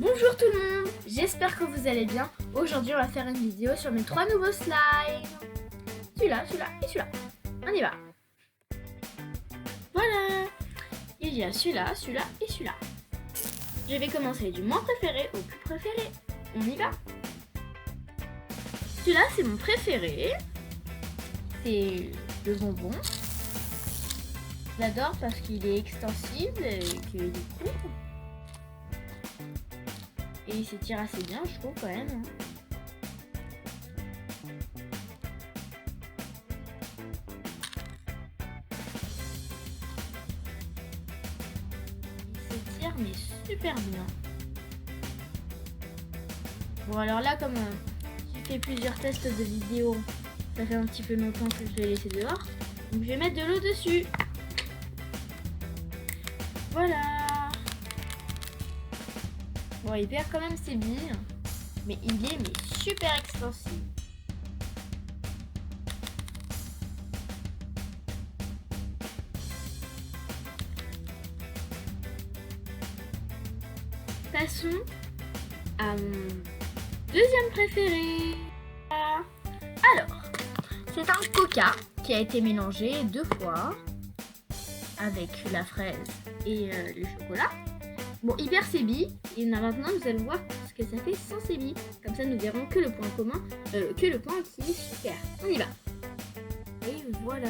Bonjour tout le monde, j'espère que vous allez bien. Aujourd'hui on va faire une vidéo sur mes 3 nouveaux slimes. Celui-là, celui-là et celui-là. On y va. Voilà. Il y a celui-là, celui-là et celui-là. Je vais commencer du moins préféré au plus préféré. On y va. Celui-là c'est mon préféré. C'est le bonbon. J'adore parce qu'il est extensible et qu'il est court. Et il s'étire assez bien, je trouve, quand même. Il s'étire, mais super bien. Bon, alors là, comme j'ai fait plusieurs tests de vidéos, ça fait un petit peu longtemps que je l'ai laissé dehors. Donc, je vais mettre de l'eau dessus. Voilà. Bon, il perd quand même ses billes, mais il est super extensible. Passons à mon deuxième préféré. Alors, c'est un coca qui a été mélangé 2 fois avec la fraise et le chocolat. Bon, il perd ses billes et maintenant nous allons voir ce que ça fait sans ses billes. Comme ça, nous verrons que le point commun, que le point qui est super. On y va. Et voilà.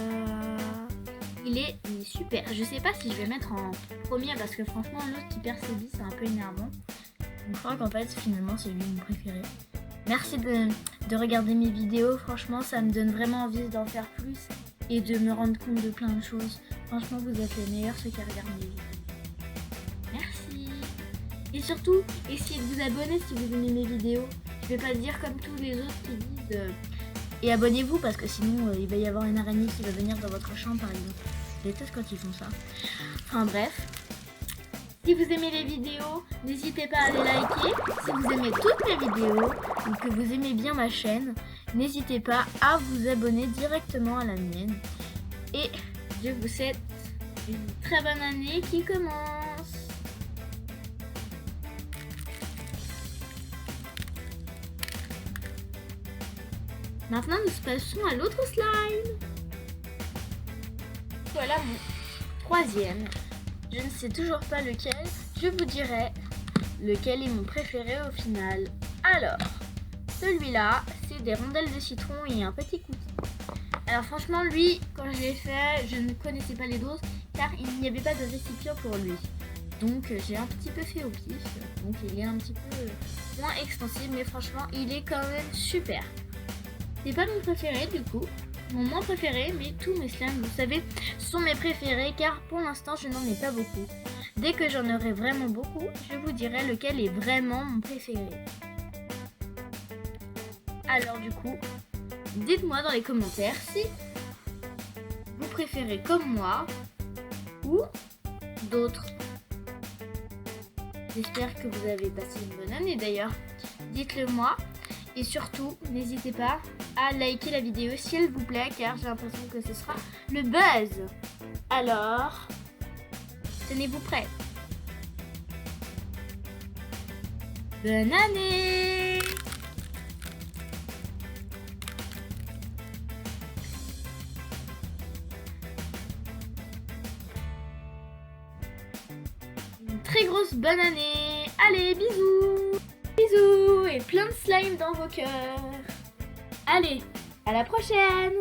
Il est super. Je sais pas si je vais mettre en premier parce que franchement, l'autre qui perd ses billes, c'est un peu énervant. Donc, je crois qu'en fait, finalement, c'est lui mon préféré. Merci de regarder mes vidéos. Franchement, ça me donne vraiment envie d'en faire plus et de me rendre compte de plein de choses. Franchement, vous êtes les meilleurs ceux qui regardent mes vidéos. Merci. Et surtout, essayez de vous abonner si vous aimez mes vidéos. Je vais pas dire comme tous les autres qui disent et abonnez-vous parce que sinon il va y avoir une araignée qui va venir dans votre chambre par exemple. Je déteste quand ils font ça. Enfin bref. Si vous aimez les vidéos, n'hésitez pas à les liker. Si vous aimez toutes mes vidéos ou que vous aimez bien ma chaîne, n'hésitez pas à vous abonner directement à la mienne. Et je vous souhaite une très bonne année qui commence. Maintenant, nous passons à l'autre slime. Voilà mon troisième. Je ne sais toujours pas lequel. Je vous dirai lequel est mon préféré au final. Alors, celui-là, c'est des rondelles de citron et un petit cookie. Alors franchement, lui, quand je l'ai fait, je ne connaissais pas les doses car il n'y avait pas de récipient pour lui. Donc j'ai un petit peu fait au pif. Donc il est un petit peu moins extensible, mais franchement, il est quand même super. C'est pas mon préféré du coup, mon moins préféré, mais tous mes slimes, vous savez, sont mes préférés car pour l'instant je n'en ai pas beaucoup. Dès que j'en aurai vraiment beaucoup, je vous dirai lequel est vraiment mon préféré. Alors du coup, dites-moi dans les commentaires si vous préférez comme moi ou d'autres. J'espère que vous avez passé une bonne année d'ailleurs. Dites-le moi. Et surtout, n'hésitez pas à liker la vidéo s'il vous plaît, car j'ai l'impression que ce sera le buzz. Alors, tenez-vous prêts. Bonne année! Une très grosse bonne année! Allez, bisous! Bisous et plein de slime dans vos cœurs. Allez, à la prochaine!